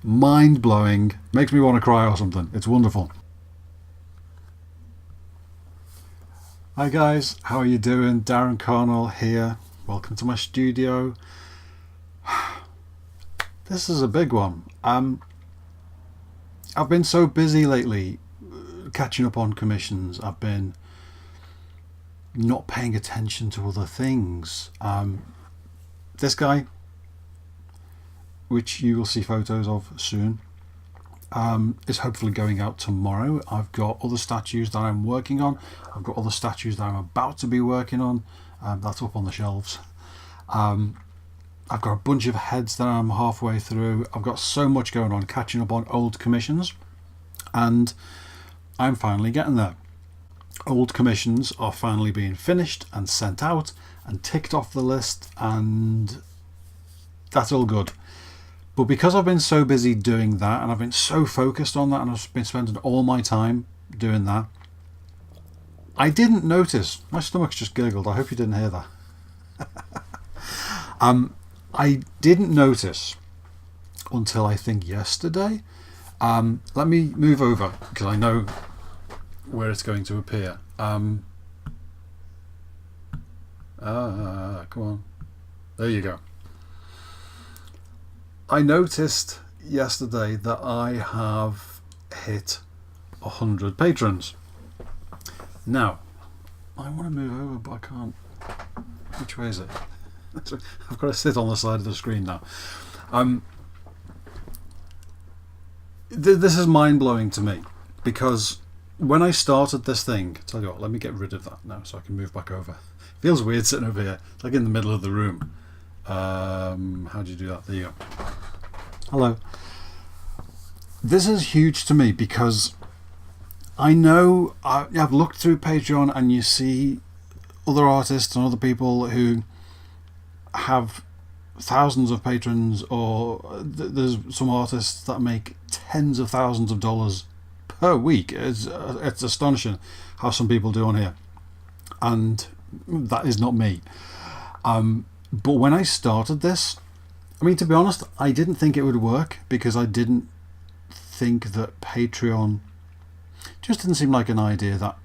mind-blowing, makes me want to cry or something. It's wonderful. Hi guys, how are you doing? Darren Cornell here. Welcome to my studio. This is a big one. I've been so busy lately catching up on commissions. I've been not paying attention to other things. This guy, which you will see photos of soon, is hopefully going out tomorrow. I've got other statues that I'm working on. I've got other statues that I'm about to be working on. That's up on the shelves. I've got a bunch of heads that I'm halfway through. I've got so much going on, catching up on old commissions, and I'm finally getting there. Old commissions are finally being finished and sent out and ticked off the list, and that's all good. But because I've been so busy doing that, and I've been so focused on that, and I've been spending all my time doing that, I didn't notice. My stomach's just gurgled. I hope you didn't hear that. I didn't notice until I think yesterday. Let me move over because I know where it's going to appear. Come on. There you go. I noticed yesterday that I have hit 100 patrons. Now, I want to move over, but I can't. Which way is it? I've got to sit on the side of the screen now. This is mind-blowing to me because when I started this thing, tell you what, let me get rid of that now so I can move back over. It feels weird sitting over here, like in the middle of the room. How do you do that? There you go. Hello. This is huge to me because I know I've looked through Patreon and you see other artists and other people who have thousands of patrons, or there's some artists that make tens of thousands of dollars per week. It's astonishing how some people do on here, and that is not me. But when I started this, I mean, to be honest, I didn't think it would work because I didn't think that Patreon just didn't seem like an idea that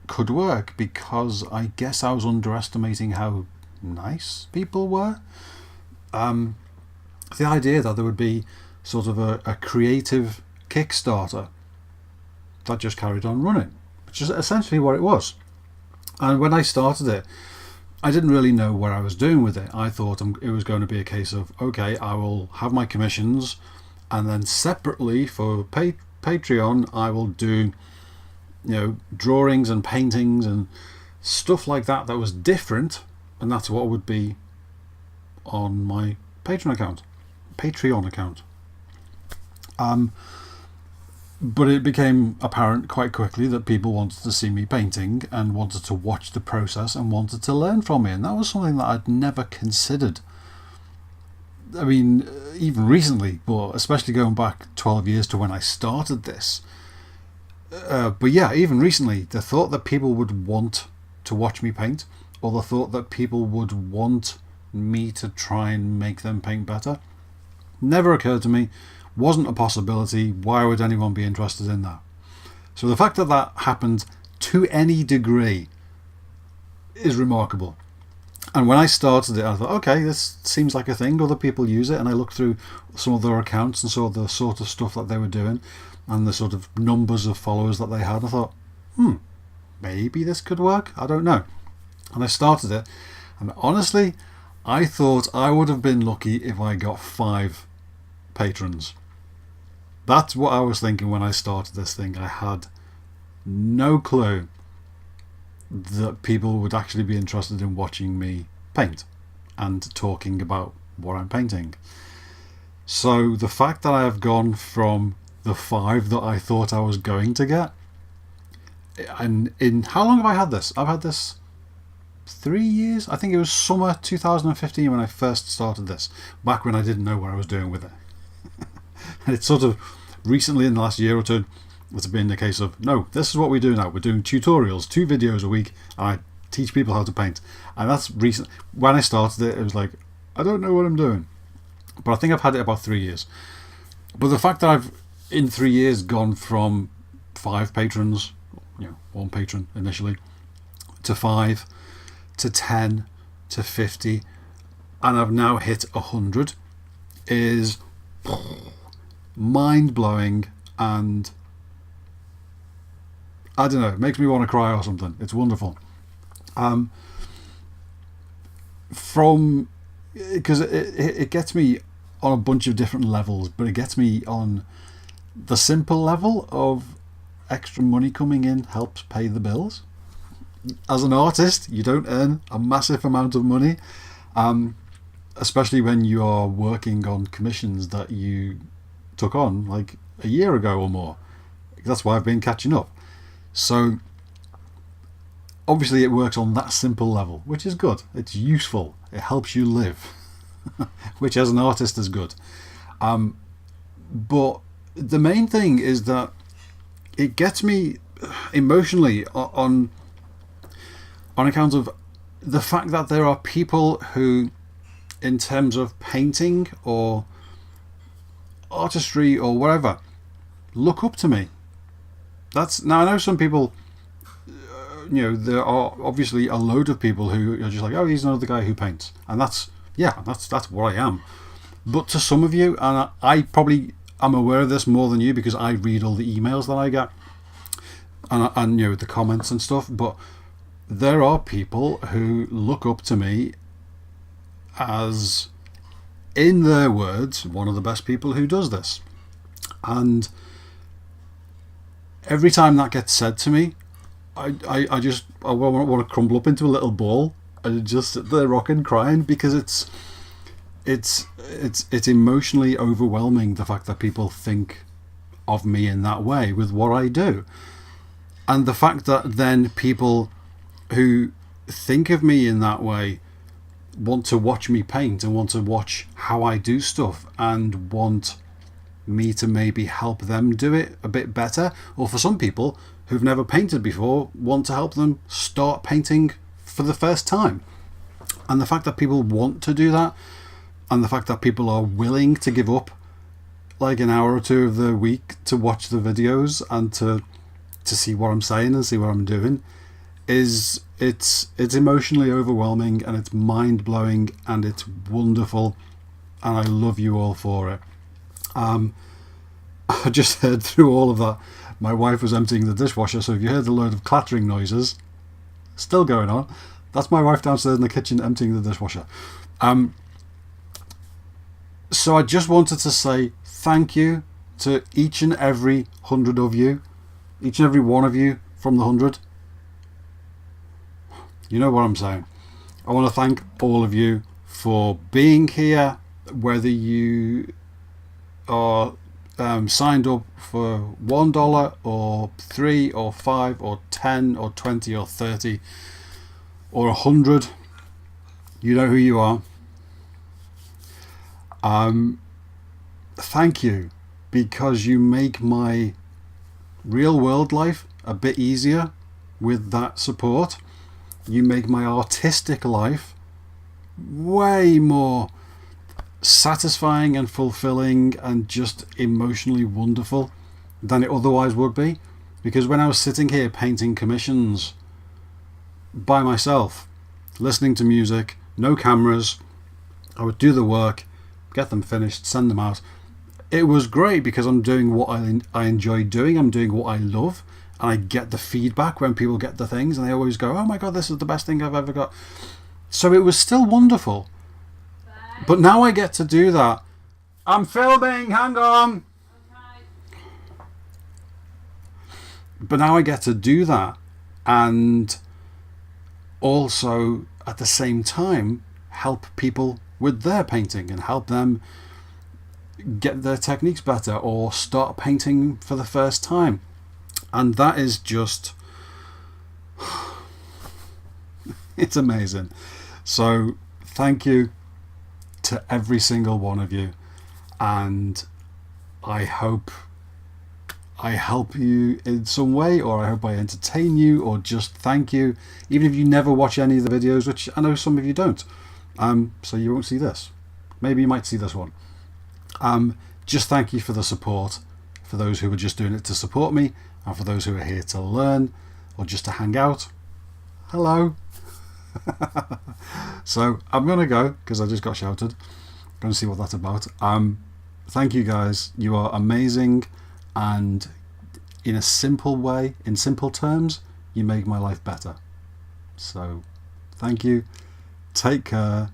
could work, because I guess I was underestimating how nice people were. The idea that there would be sort of a creative Kickstarter that just carried on running, which is essentially what it was. And when I started it, I didn't really know what I was doing with it. I thought it was going to be a case of, okay, I will have my commissions, and then separately for Patreon I will do, drawings and paintings and stuff like that was different, and that's what would be on my Patreon account. But it became apparent quite quickly that people wanted to see me painting and wanted to watch the process and wanted to learn from me, and that was something that I'd never considered. I mean, even recently, but especially going back 12 years to when I started this. But yeah, even recently, the thought that people would want to watch me paint, or the thought that people would want me to try and make them paint better, never occurred to me. Wasn't a possibility. Why would anyone be interested in that? So the fact that that happened to any degree is remarkable. And when I started it, I thought, okay, this seems like a thing. Other people use it. And I looked through some of their accounts and saw the sort of stuff that they were doing and the sort of numbers of followers that they had. I thought, maybe this could work. I don't know. And I started it. And honestly, I thought I would have been lucky if I got 5 patrons. That's what I was thinking when I started this thing. I had no clue that people would actually be interested in watching me paint and talking about what I'm painting. So the fact that I have gone from the 5 that I thought I was going to get, and in how long have I had this? I've had this 3 years. I think it was summer 2015 when I first started this, back when I didn't know what I was doing with it. And it's sort of recently, in the last year or two, it's been a case of, no, this is what we do now. We're doing tutorials, 2 videos a week, and I teach people how to paint. And that's recent. When I started it, it was like, I don't know what I'm doing. But I think I've had it about 3 years. But the fact that I've in 3 years gone from 5 patrons, 1 patron initially, to 5, to 10, to 50, and I've now hit 100 is mind-blowing, and I don't know, it makes me want to cry or something. It's wonderful. Because it gets me on a bunch of different levels, but it gets me on the simple level of extra money coming in helps pay the bills. As an artist, you don't earn a massive amount of money, especially when you are working on commissions that you took on like a year ago or more. That's why I've been catching up. So obviously it works on that simple level, which is good. It's useful. It helps you live, which as an artist is good. But the main thing is that it gets me emotionally on account of the fact that there are people who, in terms of painting or artistry or whatever, look up to me. Now I know some people, there are obviously a load of people who are just like, oh, he's another guy who paints, and that's what I am. But to some of you, and I probably am aware of this more than you because I read all the emails that I get and the comments and stuff, but there are people who look up to me as, in their words, one of the best people who does this. And every time that gets said to me, I want to crumble up into a little ball and just sit there rocking, crying, because it's emotionally overwhelming, the fact that people think of me in that way with what I do. And the fact that then people who think of me in that way want to watch me paint and want to watch how I do stuff and want me to maybe help them do it a bit better, or for some people who've never painted before, want to help them start painting for the first time. And the fact that people want to do that, and the fact that people are willing to give up like an hour or two of their week to watch the videos and to see what I'm saying and see what I'm doing, it's emotionally overwhelming, and it's mind-blowing, and it's wonderful, and I love you all for it. I just heard through all of that, my wife was emptying the dishwasher, so if you heard a load of clattering noises still going on, that's my wife downstairs in the kitchen emptying the dishwasher. So I just wanted to say thank you to each and every 100 of you, each and every one of you from the 100. You know what I'm saying. I want to thank all of you for being here, whether you are signed up for $1 or $3 or $5 or $10 or $20 or $30 or $100. You know who you are. Thank you, because you make my real world life a bit easier with that support. You make my artistic life way more satisfying and fulfilling and just emotionally wonderful than it otherwise would be. Because when I was sitting here painting commissions by myself, listening to music, no cameras, I would do the work, get them finished, send them out. It was great because I'm doing what I enjoy doing, I'm doing what I love, and I get the feedback when people get the things, and they always go, oh my god, this is the best thing I've ever got. So it was still wonderful. But now I get to do that. I'm filming, hang on. Okay. But now I get to do that, and also at the same time help people with their painting and help them get their techniques better or start painting for the first time. And that is just, it's amazing. So thank you to every single one of you, and I hope I help you in some way, or I hope I entertain you, or just thank you, even if you never watch any of the videos, which I know some of you don't, so you won't see this. Maybe you might see this one. just thank you for the support, for those who are just doing it to support me, and for those who are here to learn or just to hang out. Hello. So I'm going to go because I just got shouted. Going to see what that's about. Thank you guys. You are amazing, and in a simple way, in simple terms, you make my life better. So thank you. Take care.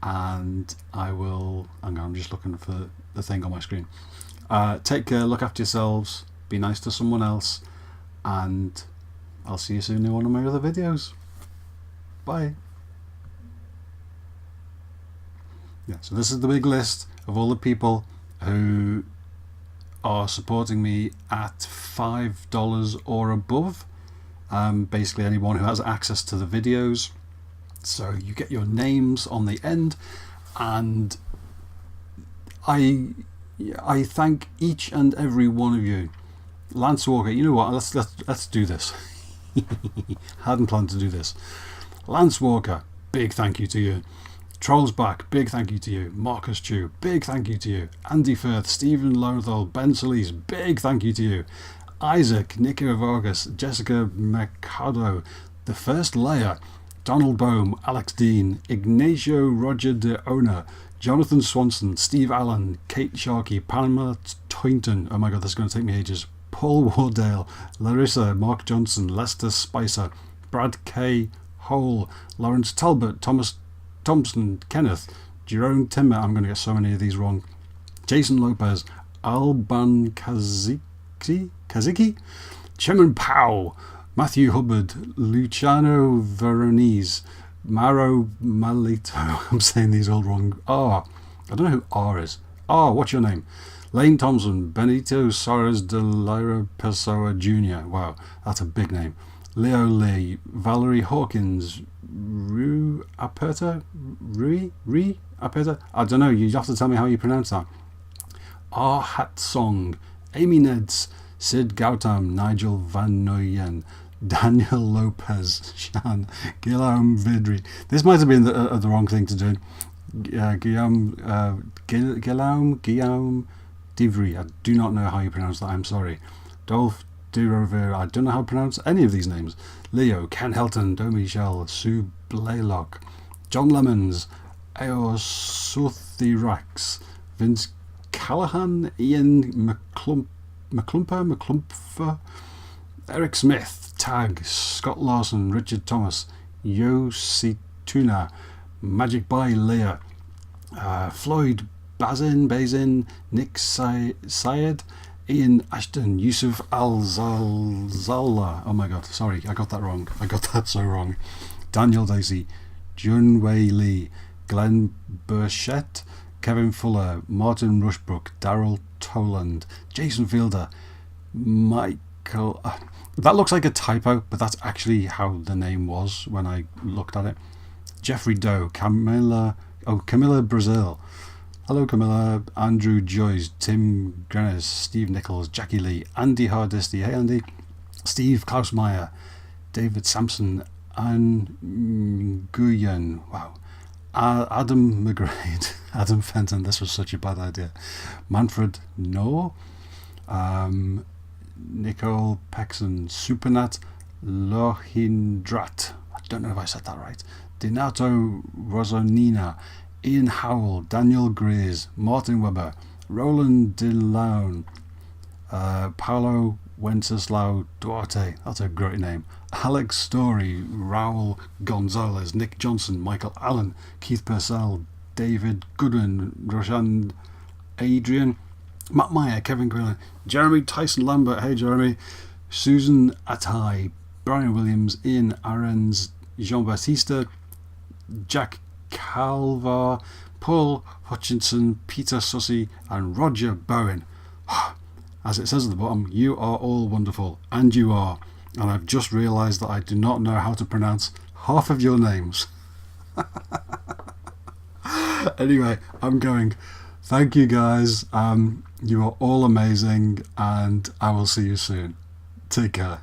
And I'm just looking for the thing on my screen. Take care, look after yourselves, be nice to someone else, and I'll see you soon in one of my other videos. Bye. Yeah, so this is the big list of all the people who are supporting me at $5 or above. Basically anyone who has access to the videos. So you get your names on the end, and I thank each and every one of you. Lance Walker, you know what? Let's do this. Hadn't planned to do this. Lance Walker, big thank you to you. Trollsback, big thank you to you. Marcus Chew, big thank you to you. Andy Firth, Stephen Lothal, Ben Solis, big thank you to you. Isaac, Nico Vargas, Jessica Mercado, The First Layer, Donald Bohm, Alex Dean, Ignacio Roger de Ona, Jonathan Swanson, Steve Allen, Kate Sharkey, Pamela Toynton, oh my god, this is going to take me ages, Paul Wardale, Larissa, Mark Johnson, Lester Spicer, Brad K. Hole, Lawrence Talbot, Thomas Thompson, Kenneth, Jerome Timmer, I'm going to get so many of these wrong, Jason Lopez, Alban Kaziki, Chairman Powell, Matthew Hubbard, Luciano Veronese, Maro Malito, I'm saying these all wrong. I don't know who R is. What's your name? Lane Thompson, Benito Soares de Lyra Pessoa Jr. Wow, that's a big name. Leo Lee, Valerie Hawkins, Rui Apeta? I don't know, you have to tell me how you pronounce that. Hat Song, Amy Neds, Sid Gautam, Nigel Van Noyen, Daniel Lopez, Shan, Guillaume Vidri. This might have been the wrong thing to do. Guillaume Divry. I do not know how you pronounce that. I'm sorry. Dolph De Rovera. I don't know how to pronounce any of these names. Leo, Ken Helton, Do Michel, Sue Blaylock, John Lemons, Eor Suthirax, Vince Callahan, Ian McClumpher, Eric Smith, Tag, Scott Lawson, Richard Thomas, Yo Situna, Magic by Leah, Floyd Bazin, Nick Syed, Ian Ashton, Yusuf Al-Zallah, oh my god, sorry, I got that wrong, I got that so wrong, Daniel Dacey, Jun Wei Lee, Glenn Burchett, Kevin Fuller, Martin Rushbrook, Daryl Toland, Jason Fielder, Michael, that looks like a typo, but that's actually how the name was when I looked at it. Jeffrey Doe, Camilla Brazil, hello Camilla, Andrew Joyce, Tim Grenes, Steve Nichols, Jackie Lee, Andy Hardisty, hey Andy, Steve Klausmeyer, David Sampson, Anne Nguyen, wow, Adam McGrade, Adam Fenton, this was such a bad idea, Manfred Noor, Nicole Pexon, Supernat Lohindrat, I don't know if I said that right, Donato Rosonina, Ian Howell, Daniel Grays, Martin Weber, Roland DeLaune, Paolo Wenceslao Duarte, that's a great name, Alex Story, Raul Gonzalez, Nick Johnson, Michael Allen, Keith Purcell, David Goodwin, Roshan Adrian, Matt Meyer, Kevin Grillen, Jeremy Tyson Lambert, hey Jeremy, Susan Attai, Brian Williams, Ian Arens, Jean Baptiste, Jack Calvar, Paul Hutchinson, Peter Sussy, and Roger Bowen. As it says at the bottom, you are all wonderful, and you are. And I've just realised that I do not know how to pronounce half of your names. Anyway, I'm going. Thank you guys. You are all amazing, and I will see you soon. Take care.